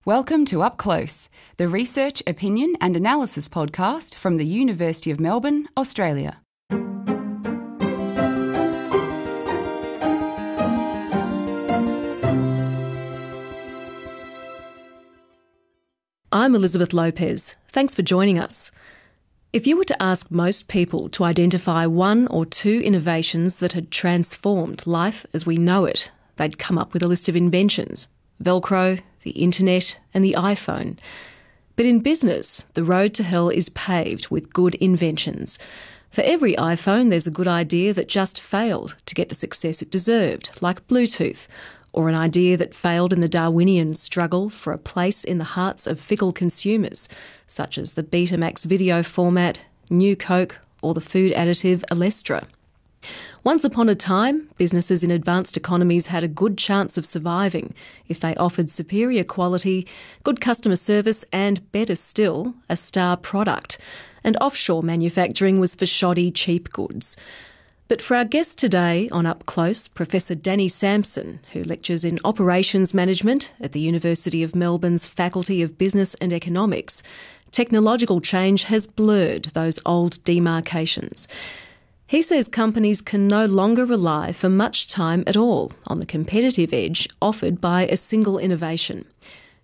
Welcome to Up Close, the research, opinion and analysis podcast from the University of Melbourne, Australia. I'm Elizabeth Lopez. Thanks for joining us. If you were to ask most people to identify one or two innovations that had transformed life as we know it, they'd come up with a list of inventions: Velcro, the internet and the iPhone. But in business, the road to hell is paved with good inventions. For every iPhone, there's a good idea that just failed to get the success it deserved, like Bluetooth, or an idea that failed in the Darwinian struggle for a place in the hearts of fickle consumers, such as the Betamax video format, New Coke, or the food additive Alestra. Once upon a time, businesses in advanced economies had a good chance of surviving if they offered superior quality, good customer service and, better still, a star product. And offshore manufacturing was for shoddy, cheap goods. But for our guest today on Up Close, Professor Danny Samson, who lectures in Operations Management at the University of Melbourne's Faculty of Business and Economics, technological change has blurred those old demarcations. He says companies can no longer rely for much time at all on the competitive edge offered by a single innovation.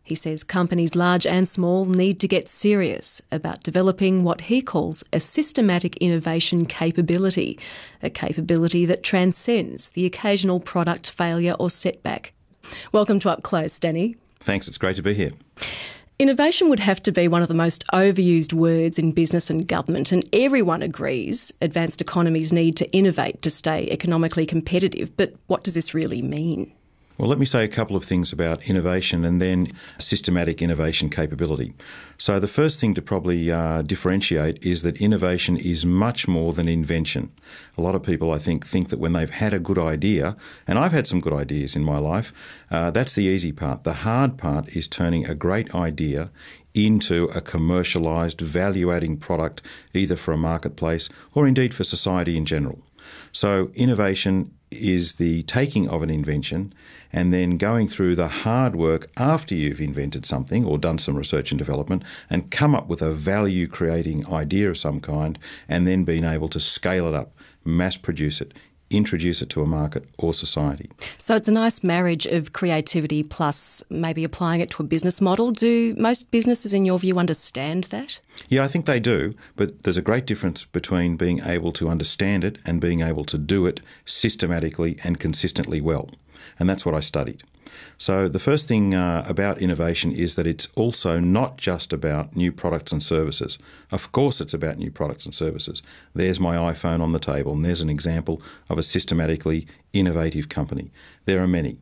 He says companies large and small need to get serious about developing what he calls a systematic innovation capability, a capability that transcends the occasional product failure or setback. Welcome to Up Close, Danny. Thanks, it's great to be here. Innovation would have to be one of the most overused words in business and government, and everyone agrees advanced economies need to innovate to stay economically competitive. But what does this really mean? Well, let me say a couple of things about innovation and then systematic innovation capability. So the first thing to probably differentiate is that innovation is much more than invention. A lot of people, I think that when they've had a good idea, and I've had some good ideas in my life, that's the easy part. The hard part is turning a great idea into a commercialised, value-adding product, either for a marketplace or indeed for society in general. So innovation is the taking of an invention and then going through the hard work after you've invented something or done some research and development and come up with a value-creating idea of some kind and then being able to scale it up, mass produce it, introduce it to a market or society. So it's a nice marriage of creativity plus maybe applying it to a business model. Do most businesses, in your view, understand that? Yeah, I think they do, but there's a great difference between being able to understand it and being able to do it systematically and consistently well. And that's what I studied. So the first thing about innovation is that it's also not just about new products and services. Of course it's about new products and services. There's my iPhone on the table, and there's an example of a systematically innovative company. There are many.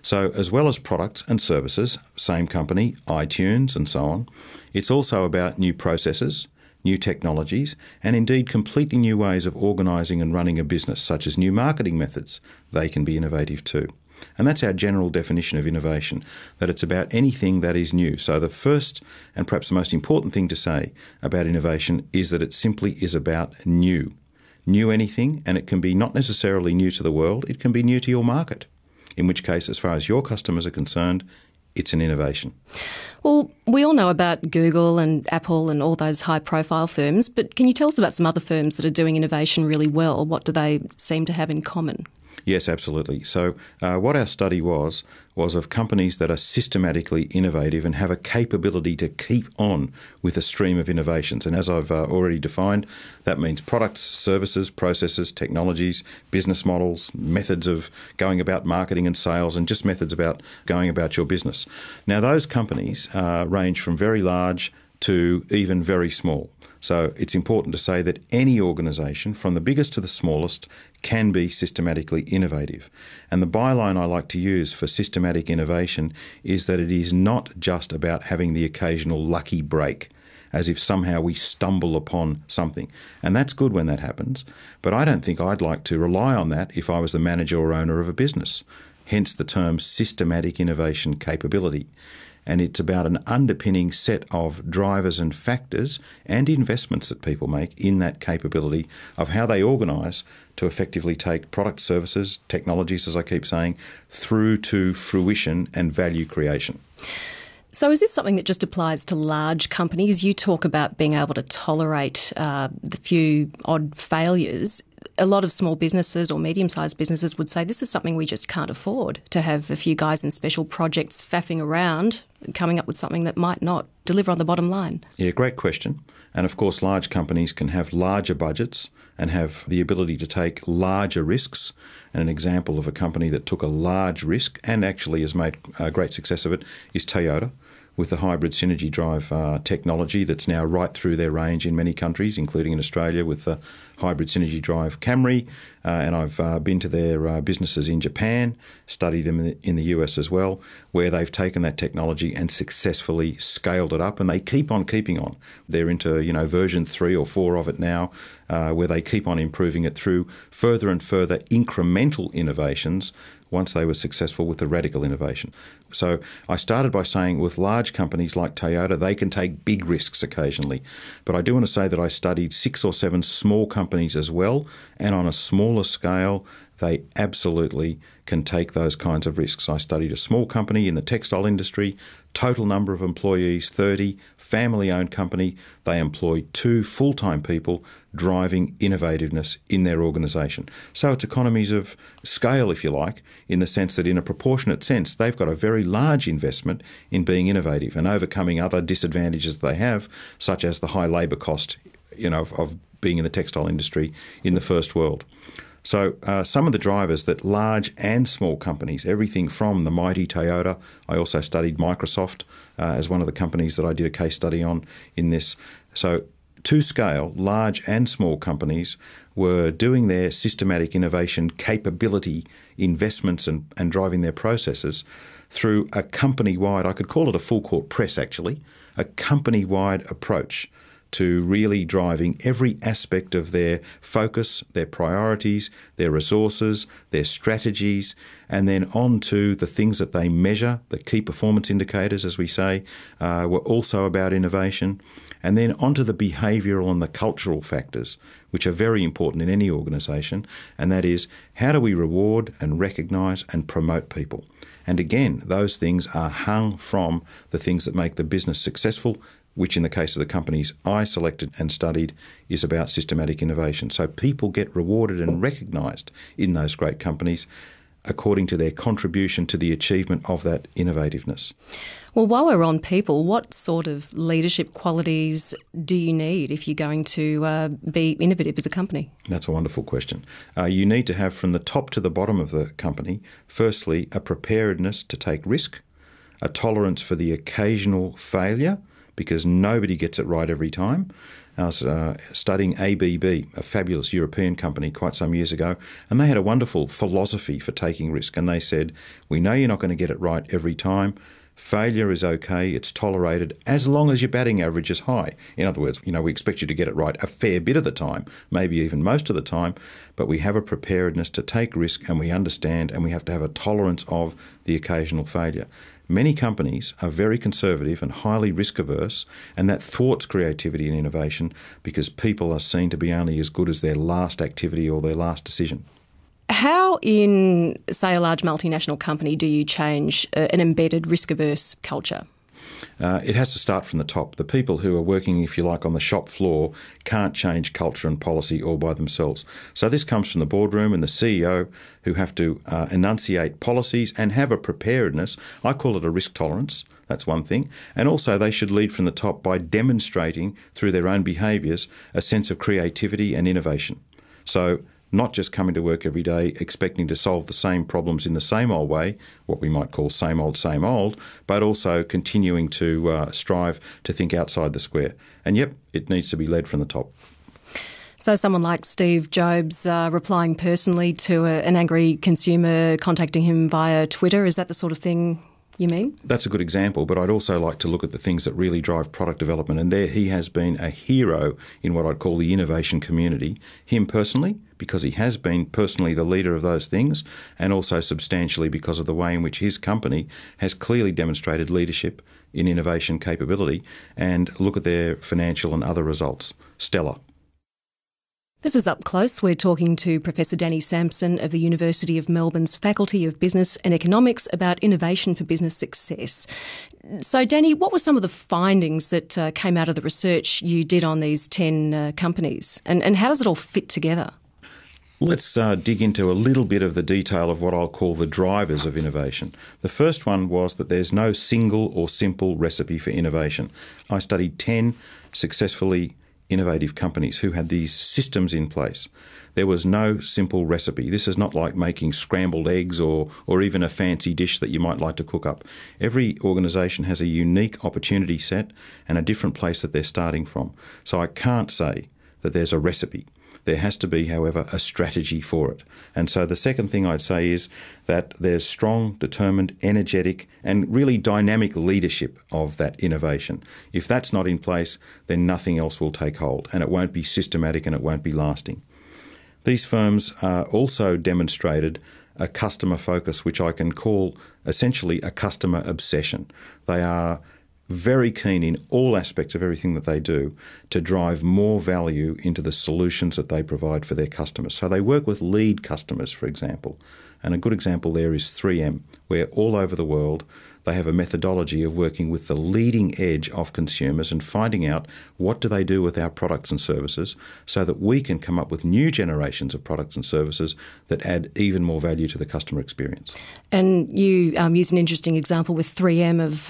So as well as products and services, same company, iTunes and so on, it's also about new processes, new technologies, and indeed completely new ways of organising and running a business, such as new marketing methods. They can be innovative too. And that's our general definition of innovation, that it's about anything that is new. So the first and perhaps the most important thing to say about innovation is that it simply is about new. New anything, and it can be not necessarily new to the world, it can be new to your market, in which case, as far as your customers are concerned, it's an innovation. Well, we all know about Google and Apple and all those high-profile firms, but can you tell us about some other firms that are doing innovation really well? What do they seem to have in common? Yes, absolutely. So what our study was of companies that are systematically innovative and have a capability to keep on with a stream of innovations. And as I've already defined, that means products, services, processes, technologies, business models, methods of going about marketing and sales, and just methods about going about your business. Now, those companies range from very large to even very small. So it's important to say that any organisation, from the biggest to the smallest, can be systematically innovative. And the byline I like to use for systematic innovation is that it is not just about having the occasional lucky break, as if somehow we stumble upon something. And that's good when that happens, but I don't think I'd like to rely on that if I was the manager or owner of a business. Hence the term systematic innovation capability. And it's about an underpinning set of drivers and factors and investments that people make in that capability of how they organise to effectively take product, services, technologies, as I keep saying, through to fruition and value creation. So is this something that just applies to large companies? You talk about being able to tolerate the few odd failures. A lot of small businesses or medium-sized businesses would say this is something we just can't afford, to have a few guys in special projects faffing around, coming up with something that might not deliver on the bottom line. Yeah, great question. And of course, large companies can have larger budgets and have the ability to take larger risks. And an example of a company that took a large risk and actually has made a great success of it is Toyota, with the hybrid synergy drive technology that's now right through their range in many countries, including in Australia with the hybrid synergy drive Camry. And I've been to their businesses in Japan, studied them in the US as well, where they've taken that technology and successfully scaled it up, and they keep on keeping on. They're into version 3 or 4 of it now, where they keep on improving it through further and further incremental innovations once they were successful with the radical innovation. So I started by saying with large companies like Toyota, they can take big risks occasionally. But I do want to say that I studied 6 or 7 small companies as well, and on a smaller scale, they absolutely can take those kinds of risks. I studied a small company in the textile industry, total number of employees 30, family-owned company. They employ 2 full-time people driving innovativeness in their organisation. So it's economies of scale, if you like, in the sense that in a proportionate sense, they've got a very large investment in being innovative and overcoming other disadvantages they have, such as the high labour cost, of being in the textile industry in the first world. So some of the drivers that large and small companies, everything from the mighty Toyota, I also studied Microsoft as one of the companies that I did a case study on in this. So to scale, large and small companies were doing their systematic innovation capability investments and driving their processes through a company-wide, I could call it a full court press actually, a company-wide approach to really driving every aspect of their focus, their priorities, their resources, their strategies, and then on to the things that they measure, the key performance indicators, as we say, were also about innovation, and then onto the behavioural and the cultural factors, which are very important in any organisation, and that is how do we reward and recognise and promote people? And again, those things are hung from the things that make the business successful, which in the case of the companies I selected and studied is about systematic innovation. So people get rewarded and recognised in those great companies according to their contribution to the achievement of that innovativeness. Well, while we're on people, what sort of leadership qualities do you need if you're going to be innovative as a company? That's a wonderful question. You need to have from the top to the bottom of the company, firstly, a preparedness to take risk, a tolerance for the occasional failure, because nobody gets it right every time. I was studying ABB, a fabulous European company, quite some years ago, and they had a wonderful philosophy for taking risk. And they said, we know you're not going to get it right every time. Failure is okay, it's tolerated, as long as your batting average is high. In other words, we expect you to get it right a fair bit of the time, maybe even most of the time, but we have a preparedness to take risk, and we understand, and we have to have a tolerance of the occasional failure. Many companies are very conservative and highly risk-averse, and that thwarts creativity and innovation because people are seen to be only as good as their last activity or their last decision. How in, say, a large multinational company do you change an embedded risk-averse culture? It has to start from the top. The people who are working, if you like, on the shop floor can't change culture and policy all by themselves. So this comes from the boardroom and the CEO who have to enunciate policies and have a preparedness. I call it a risk tolerance. That's one thing. And also they should lead from the top by demonstrating through their own behaviours a sense of creativity and innovation. So not just coming to work every day expecting to solve the same problems in the same old way, what we might call same old, but also continuing to strive to think outside the square. And yep, it needs to be led from the top. So someone like Steve Jobs replying personally to an angry consumer contacting him via Twitter, is that the sort of thing you mean? That's a good example, but I'd also like to look at the things that really drive product development. And there he has been a hero in what I'd call the innovation community. Him personally, because he has been personally the leader of those things, and also substantially because of the way in which his company has clearly demonstrated leadership in innovation capability. And look at their financial and other results. Stellar. This is Up Close. We're talking to Professor Danny Samson of the University of Melbourne's Faculty of Business and Economics about innovation for business success. So, Danny, what were some of the findings that came out of the research you did on these 10 companies? And how does it all fit together? Let's dig into a little bit of the detail of what I'll call the drivers of innovation. The first one was that there's no single or simple recipe for innovation. I studied 10 successfully innovative companies who had these systems in place. There was no simple recipe. This is not like making scrambled eggs or even a fancy dish that you might like to cook up. Every organisation has a unique opportunity set and a different place that they're starting from. So I can't say that there's a recipe. There has to be, however, a strategy for it. And so the second thing I'd say is that there's strong, determined, energetic and really dynamic leadership of that innovation. If that's not in place, then nothing else will take hold and it won't be systematic and it won't be lasting. These firms also demonstrated a customer focus, which I can call essentially a customer obsession. They are very keen in all aspects of everything that they do to drive more value into the solutions that they provide for their customers. So they work with lead customers, for example. And a good example there is 3M, where all over the world they have a methodology of working with the leading edge of consumers and finding out what do they do with our products and services so that we can come up with new generations of products and services that add even more value to the customer experience. And you use an interesting example with 3M of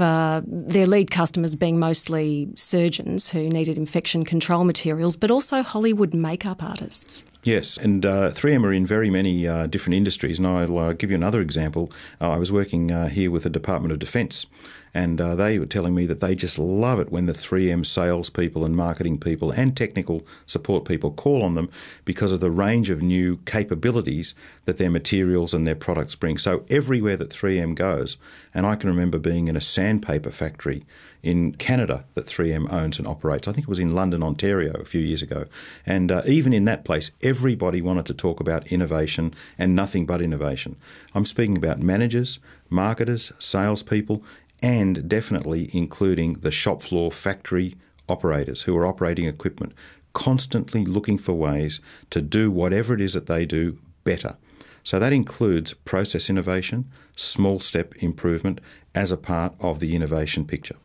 their lead customers being mostly surgeons who needed infection control materials, but also Hollywood makeup artists. Yes, and 3M are in very many different industries, and I'll give you another example. I was working here with the Department of Defence, and they were telling me that they just love it when the 3M salespeople and marketing people and technical support people call on them because of the range of new capabilities that their materials and their products bring. So everywhere that 3M goes, and I can remember being in a sandpaper factory in Canada that 3M owns and operates. I think it was in London, Ontario a few years ago. And even in that place, everybody wanted to talk about innovation and nothing but innovation. I'm speaking about managers, marketers, salespeople, and definitely including the shop floor factory operators who are operating equipment, constantly looking for ways to do whatever it is that they do better. So that includes process innovation, small step improvement as a part of the innovation picture.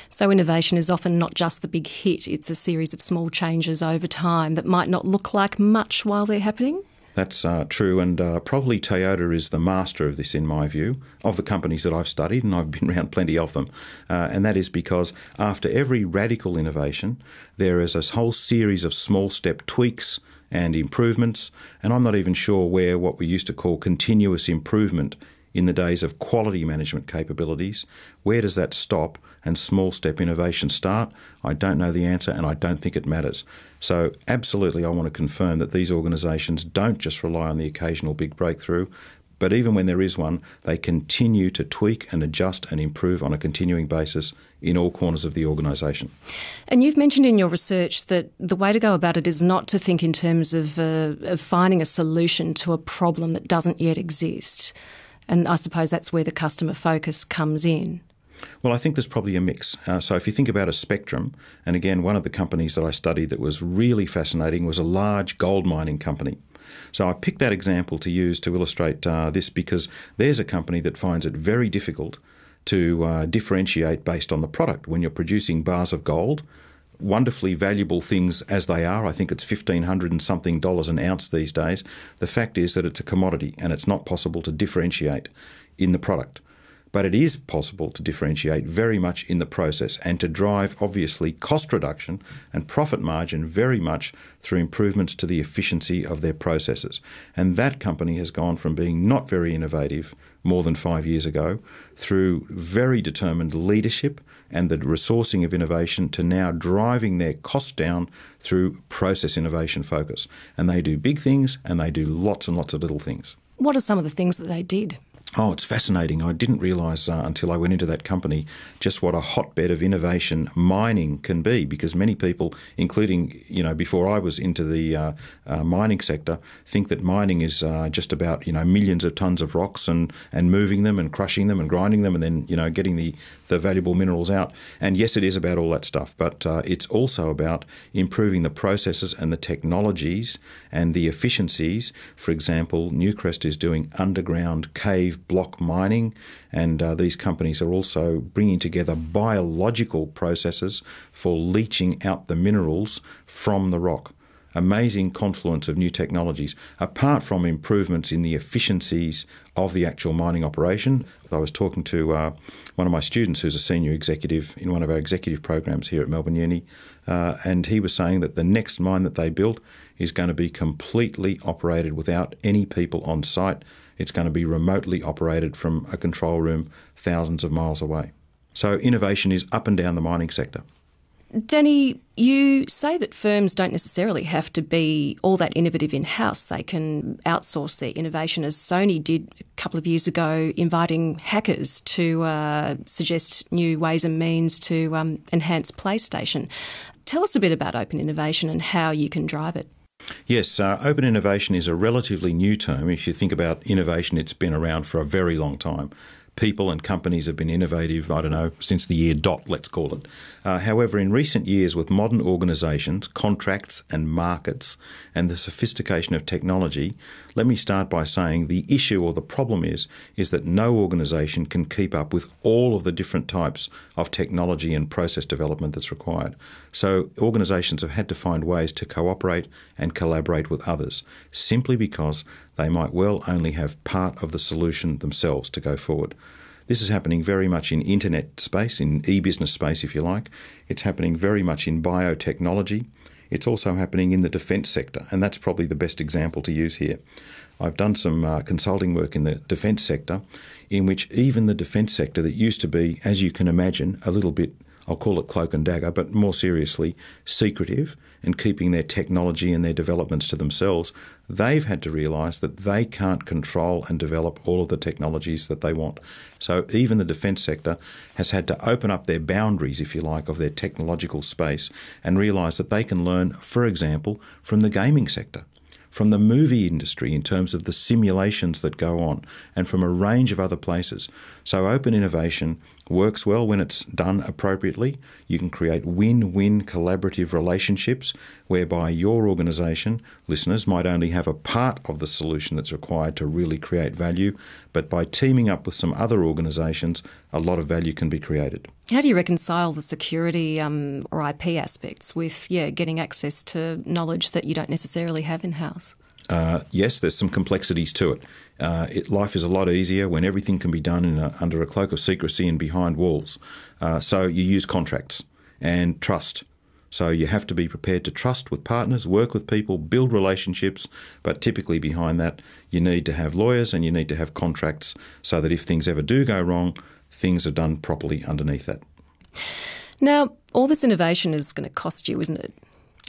So innovation is often not just the big hit, it's a series of small changes over time that might not look like much while they're happening? That's true, and probably Toyota is the master of this in my view, of the companies that I've studied, and I've been around plenty of them. And that is because after every radical innovation, there is a whole series of small step tweaks and improvements, and I'm not even sure where what we used to call continuous improvement in the days of quality management capabilities, where does that stop and small step innovation start? I don't know the answer and I don't think it matters. So absolutely I want to confirm that these organisations don't just rely on the occasional big breakthrough, but even when there is one, they continue to tweak and adjust and improve on a continuing basis in all corners of the organisation. And you've mentioned in your research that the way to go about it is not to think in terms of finding a solution to a problem that doesn't yet exist. And I suppose that's where the customer focus comes in. Well, I think there's probably a mix. So if you think about a spectrum, and again, one of the companies that I studied that was really fascinating was a large gold mining company. So I picked that example to use to illustrate this because there's a company that finds it very difficult to differentiate based on the product. When you're producing bars of gold, wonderfully valuable things as they are, I think it's $1,500 and something an ounce these days, the fact is that it's a commodity and it's not possible to differentiate in the product. But it is possible to differentiate very much in the process and to drive, obviously, cost reduction and profit margin very much through improvements to the efficiency of their processes. And that company has gone from being not very innovative more than 5 years ago through very determined leadership and the resourcing of innovation to now driving their costs down through process innovation focus. And they do big things and they do lots and lots of little things. What are some of the things that they did? Oh, it's fascinating. I didn't realise until I went into that company just what a hotbed of innovation mining can be, because many people, including, before I was into the mining sector, think that mining is just about, millions of tonnes of rocks and moving them and crushing them and grinding them and then, getting the the valuable minerals out. And yes, it is about all that stuff, but it's also about improving the processes and the technologies and the efficiencies. For example, Newcrest is doing underground cave block mining, and these companies are also bringing together biological processes for leaching out the minerals from the rock. Amazing confluence of new technologies, apart from improvements in the efficiencies of the actual mining operation. I was talking to one of my students who's a senior executive in one of our executive programs here at Melbourne Uni, and he was saying that the next mine that they built is going to be completely operated without any people on site. It's going to be remotely operated from a control room thousands of miles away. So innovation is up and down the mining sector. Danny, you say that firms don't necessarily have to be all that innovative in-house. They can outsource their innovation, as Sony did a couple of years ago, inviting hackers to suggest new ways and means to enhance PlayStation. Tell us a bit about open innovation and how you can drive it. Yes, open innovation is a relatively new term. If you think about innovation, it's been around for a very long time. People and companies have been innovative, since the year dot, let's call it. However, in recent years, with modern organisations, contracts and markets, and the sophistication of technology, let me start by saying the issue or the problem is that no organisation can keep up with all of the different types of technology and process development that's required. So organisations have had to find ways to cooperate and collaborate with others, simply because they might well only have part of the solution themselves to go forward. This is happening very much in internet space, in e-business space, if you like. It's happening very much in biotechnology. It's also happening in the defence sector, and that's probably the best example to use here. I've done some consulting work in the defence sector, in which even the defence sector that used to be, as you can imagine, a little bit, I'll call it cloak and dagger, but more seriously, secretive and keeping their technology and their developments to themselves, they've had to realise that they can't control and develop all of the technologies that they want. So even the defence sector has had to open up their boundaries, if you like, of their technological space and realise that they can learn, for example, from the gaming sector, from the movie industry in terms of the simulations that go on, and from a range of other places. So open innovation works well when it's done appropriately. You can create win-win collaborative relationships whereby your organisation, listeners, might only have a part of the solution that's required to really create value, but by teaming up with some other organisations, a lot of value can be created. How do you reconcile the security or IP aspects with, getting access to knowledge that you don't necessarily have in-house? Yes, there's some complexities to it. Life is a lot easier when everything can be done under a cloak of secrecy and behind walls. So you use contracts and trust. So you have to be prepared to trust with partners, work with people, build relationships, but typically behind that you need to have lawyers and you need to have contracts so that if things ever do go wrong, things are done properly underneath that. Now, all this innovation is going to cost you, isn't it?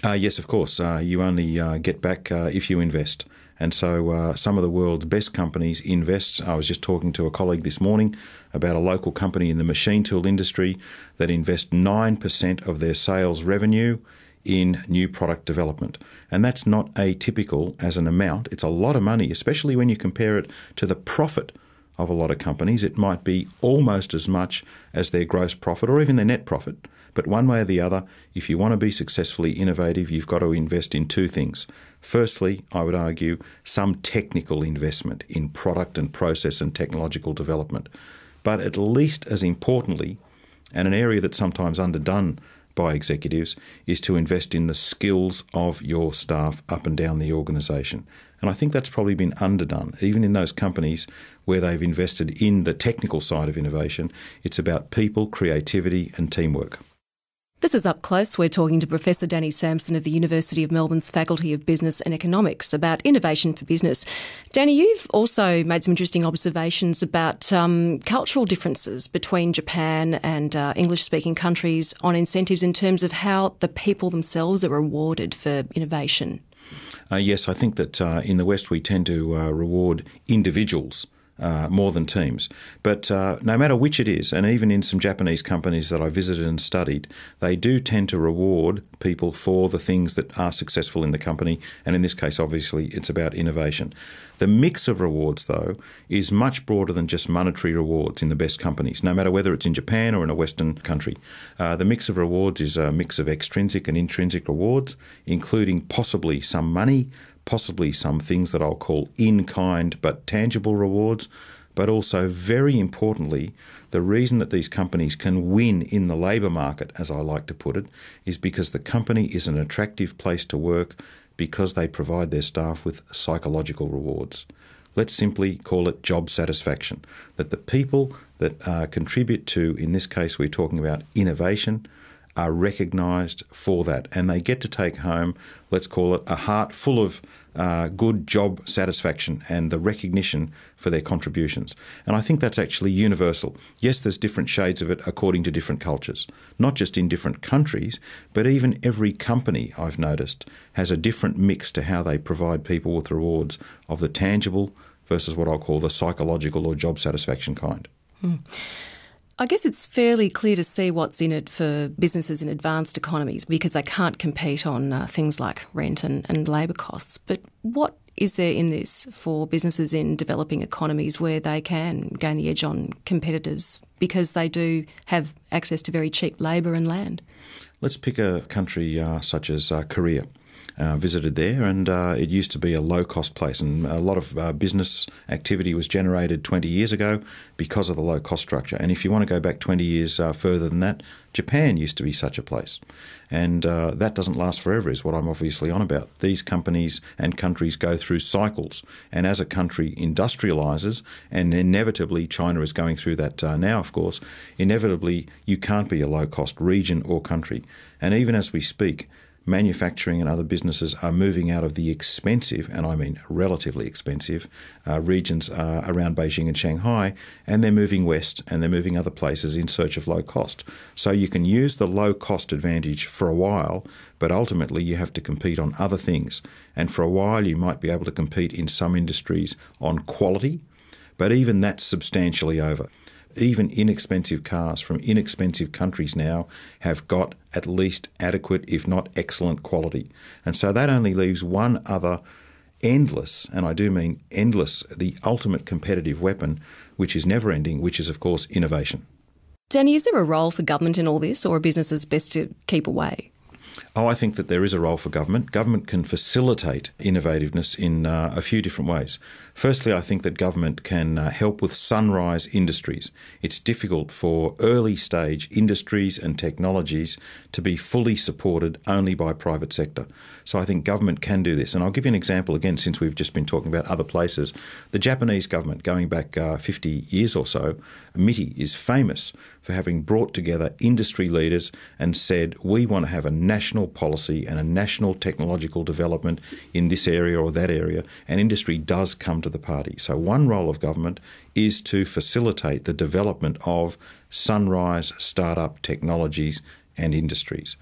Yes, of course. You only get back if you invest. And so some of the world's best companies invest. I was just talking to a colleague this morning about a local company in the machine tool industry that invest 9% of their sales revenue in new product development. And that's not atypical as an amount. It's a lot of money, especially when you compare it to the profit of a lot of companies. It might be almost as much as their gross profit or even their net profit. But one way or the other, if you want to be successfully innovative, you've got to invest in two things. Firstly, I would argue some technical investment in product and process and technological development. But at least as importantly, and an area that's sometimes underdone by executives, is to invest in the skills of your staff up and down the organisation. And I think that's probably been underdone. Even in those companies where they've invested in the technical side of innovation, it's about people, creativity and teamwork. This is Up Close. We're talking to Professor Danny Samson of the University of Melbourne's Faculty of Business and Economics about innovation for business. Danny, you've also made some interesting observations about cultural differences between Japan and English-speaking countries on incentives in terms of how the people themselves are rewarded for innovation. Yes, I think that in the West we tend to reward individuals more than teams. But no matter which it is, and even in some Japanese companies that I visited and studied, they do tend to reward people for the things that are successful in the company. And in this case, obviously, it's about innovation. The mix of rewards, though, is much broader than just monetary rewards in the best companies, no matter whether it's in Japan or in a Western country. The mix of rewards is a mix of extrinsic and intrinsic rewards, including possibly some money, possibly some things that I'll call in-kind but tangible rewards, but also, very importantly, the reason that these companies can win in the labour market, as I like to put it, is because the company is an attractive place to work because they provide their staff with psychological rewards. Let's simply call it job satisfaction, that the people that contribute to, in this case we're talking about innovation, are recognised for that, and they get to take home, let's call it, a heart full of good job satisfaction and the recognition for their contributions. And I think that's actually universal. Yes, there's different shades of it according to different cultures, not just in different countries, but even every company, I've noticed, has a different mix to how they provide people with rewards of the tangible versus what I'll call the psychological or job satisfaction kind. I guess it's fairly clear to see what's in it for businesses in advanced economies because they can't compete on things like rent and labour costs. But what is there in this for businesses in developing economies where they can gain the edge on competitors because they do have access to very cheap labour and land? Let's pick a country such as Korea. Visited there, and it used to be a low-cost place, and a lot of business activity was generated 20 years ago because of the low-cost structure. And if you want to go back 20 years further than that, Japan used to be such a place. And that doesn't last forever is what I'm obviously on about. These companies and countries go through cycles, and as a country industrialises, and inevitably China is going through that now, of course, inevitably you can't be a low-cost region or country. And even as we speak, manufacturing and other businesses are moving out of the expensive, and I mean relatively expensive, regions around Beijing and Shanghai, and they're moving west and they're moving other places in search of low cost. So you can use the low cost advantage for a while, but ultimately you have to compete on other things. And for a while you might be able to compete in some industries on quality, but even that's substantially over. Even inexpensive cars from inexpensive countries now have got at least adequate, if not excellent quality. And so that only leaves one other endless, and I do mean endless, the ultimate competitive weapon, which is never ending, which is, of course, innovation. Danny, is there a role for government in all this, or are businesses best to keep away? Oh, I think that there is a role for government. Government can facilitate innovativeness in a few different ways. Firstly, I think that government can help with sunrise industries. It's difficult for early stage industries and technologies to be fully supported only by private sector. So I think government can do this. And I'll give you an example again, since we've just been talking about other places. The Japanese government, going back 50 years or so, MITI is famous for having brought together industry leaders and said, we want to have a national policy and a national technological development in this area or that area, and industry does come to the party. So one role of government is to facilitate the development of sunrise startup technologies and industries.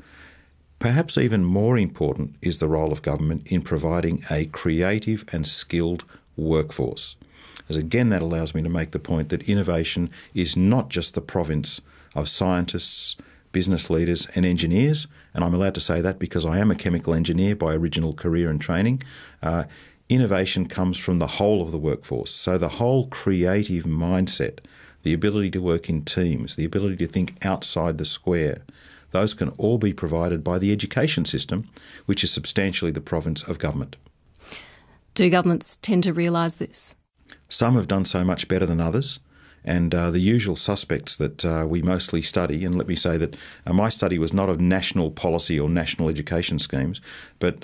Perhaps even more important is the role of government in providing a creative and skilled workforce. As again, that allows me to make the point that innovation is not just the province of scientists, business leaders and engineers, and I'm allowed to say that because I am a chemical engineer by original career and training. Innovation comes from the whole of the workforce. So the whole creative mindset, the ability to work in teams, the ability to think outside the square, those can all be provided by the education system, which is substantially the province of government. Do governments tend to realise this? Some have done so much better than others, and the usual suspects that we mostly study, and let me say that my study was not of national policy or national education schemes, but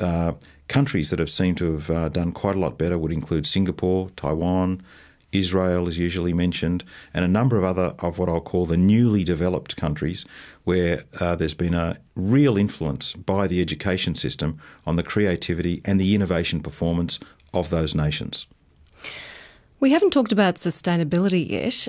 countries that have seemed to have done quite a lot better would include Singapore, Taiwan, Israel is usually mentioned, and a number of other of what I'll call the newly developed countries where there's been a real influence by the education system on the creativity and the innovation performance of those nations. We haven't talked about sustainability yet.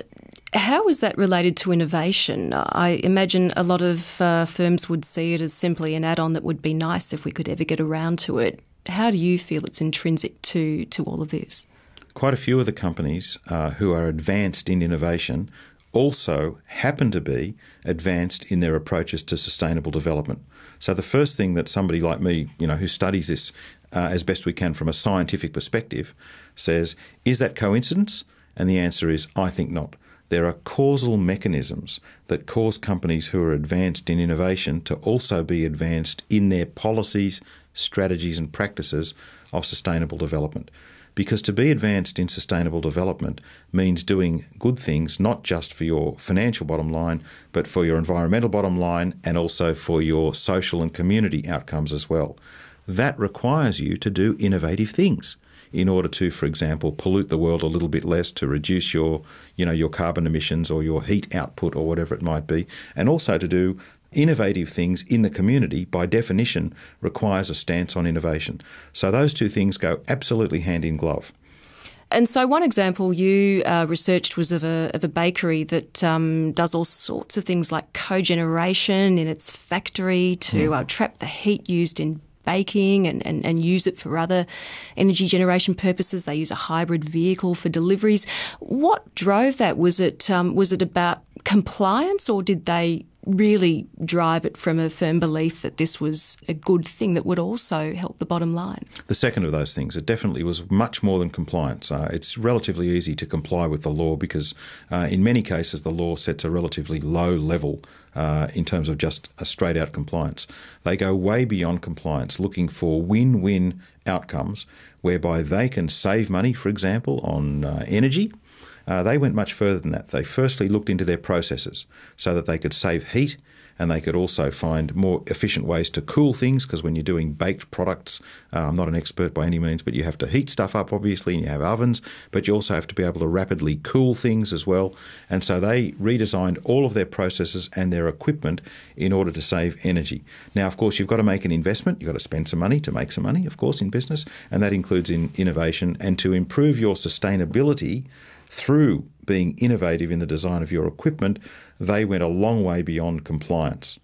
How is that related to innovation? I imagine a lot of firms would see it as simply an add-on that would be nice if we could ever get around to it. How do you feel it's intrinsic to all of this? quite a few of the companies who are advanced in innovation also happen to be advanced in their approaches to sustainable development. So the first thing that somebody like me, who studies this as best we can from a scientific perspective, says, is that coincidence? And the answer is, I think not. There are causal mechanisms that cause companies who are advanced in innovation to also be advanced in their policies, strategies and practices of sustainable development. Because to be advanced in sustainable development means doing good things, not just for your financial bottom line, but for your environmental bottom line and also for your social and community outcomes as well. That requires you to do innovative things in order to, for example, pollute the world a little bit less, to reduce your carbon emissions or your heat output or whatever it might be, and also to do innovative things in the community, by definition, requires a stance on innovation. So those two things go absolutely hand in glove. And so one example you researched was of a bakery that does all sorts of things like cogeneration in its factory to trap the heat used in baking and use it for other energy generation purposes. They use a hybrid vehicle for deliveries. What drove that? Was it about compliance, or did they really drive it from a firm belief that this was a good thing that would also help the bottom line? The second of those things. It definitely was much more than compliance. It's relatively easy to comply with the law because in many cases the law sets a relatively low level in terms of just a straight-out compliance. They go way beyond compliance, looking for win-win outcomes whereby they can save money, for example, on energy. They went much further than that. They firstly looked into their processes so that they could save heat, and they could also find more efficient ways to cool things, because when you're doing baked products, I'm not an expert by any means, but you have to heat stuff up, obviously, and you have ovens, but you also have to be able to rapidly cool things as well. And so they redesigned all of their processes and their equipment in order to save energy. Now, of course, you've got to make an investment. You've got to spend some money to make some money, of course, in business, and that includes in innovation. And to improve your sustainability through being innovative in the design of your equipment, they went a long way beyond compliance.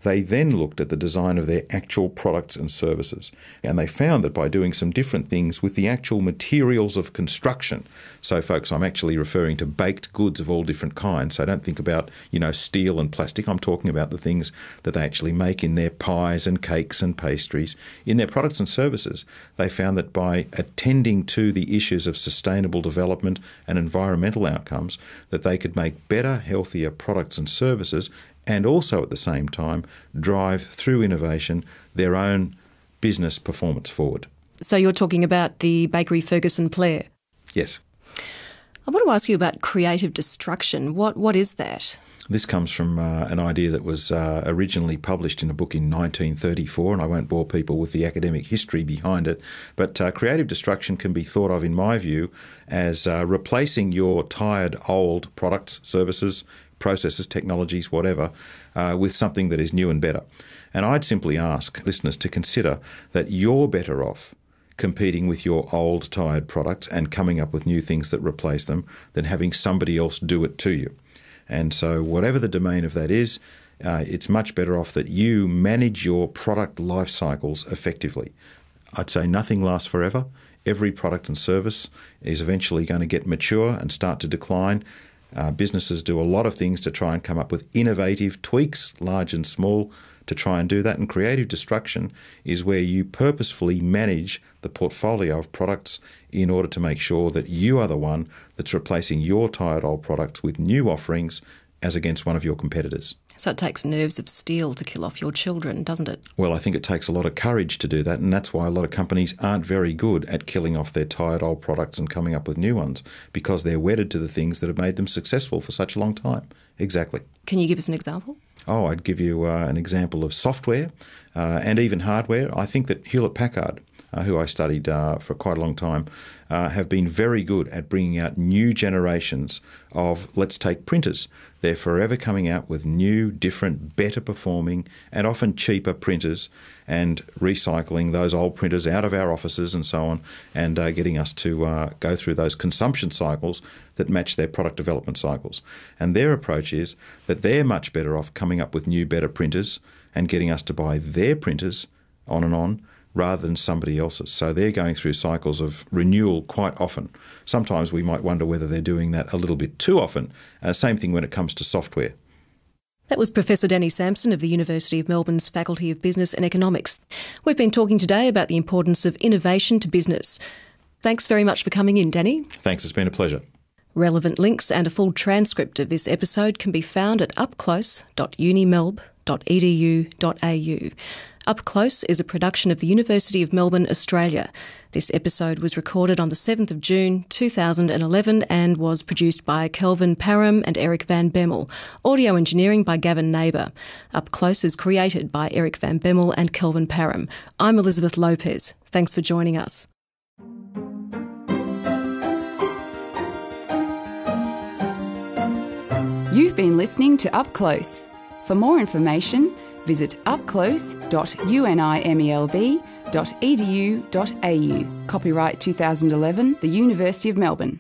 They then looked at the design of their actual products and services, and they found that by doing some different things with the actual materials of construction, so folks, I'm actually referring to baked goods of all different kinds, so don't think about, steel and plastic. I'm talking about the things that they actually make in their pies and cakes and pastries. In their products and services, they found that by attending to the issues of sustainable development and environmental outcomes, that they could make better, healthier products and services, and also at the same time drive through innovation their own business performance forward. So you're talking about the bakery Ferguson Clare? Yes. I want to ask you about creative destruction. What is that? This comes from an idea that was originally published in a book in 1934, and I won't bore people with the academic history behind it, but creative destruction can be thought of, in my view, as replacing your tired old products, services, processes, technologies, whatever, with something that is new and better. And I'd simply ask listeners to consider that you're better off competing with your old, tired products and coming up with new things that replace them than having somebody else do it to you. And so whatever the domain of that is, it's much better off that you manage your product life cycles effectively. I'd say nothing lasts forever. Every product and service is eventually going to get mature and start to decline. Businesses do a lot of things to try and come up with innovative tweaks, large and small, to try and do that. And creative destruction is where you purposefully manage the portfolio of products in order to make sure that you are the one that's replacing your tired old products with new offerings as against one of your competitors. So it takes nerves of steel to kill off your children, doesn't it? Well, I think it takes a lot of courage to do that, and that's why a lot of companies aren't very good at killing off their tired old products and coming up with new ones, because they're wedded to the things that have made them successful for such a long time. Exactly. Can you give us an example? Oh, I'd give you an example of software and even hardware. I think that Hewlett-Packard, who I studied for quite a long time, have been very good at bringing out new generations of, let's take printers. They're forever coming out with new, different, better performing and often cheaper printers, and recycling those old printers out of our offices and so on, and getting us to go through those consumption cycles that match their product development cycles. And their approach is that they're much better off coming up with new, better printers and getting us to buy their printers on and on, rather than somebody else's. So they're going through cycles of renewal quite often. Sometimes we might wonder whether they're doing that a little bit too often. Same thing when it comes to software. That was Professor Danny Samson of the University of Melbourne's Faculty of Business and Economics. We've been talking today about the importance of innovation to business. Thanks very much for coming in, Danny. Thanks, it's been a pleasure. Relevant links and a full transcript of this episode can be found at upclose.unimelb.edu.au. Up Close is a production of the University of Melbourne, Australia. This episode was recorded on the 7th of June 2011 and was produced by Kelvin Parham and Eric Van Bemmel. Audio engineering by Gavin Neighbour. Up Close is created by Eric Van Bemmel and Kelvin Parham. I'm Elizabeth Lopez. Thanks for joining us. You've been listening to Up Close. For more information, visit upclose.unimelb.edu.au. Copyright 2011, the University of Melbourne.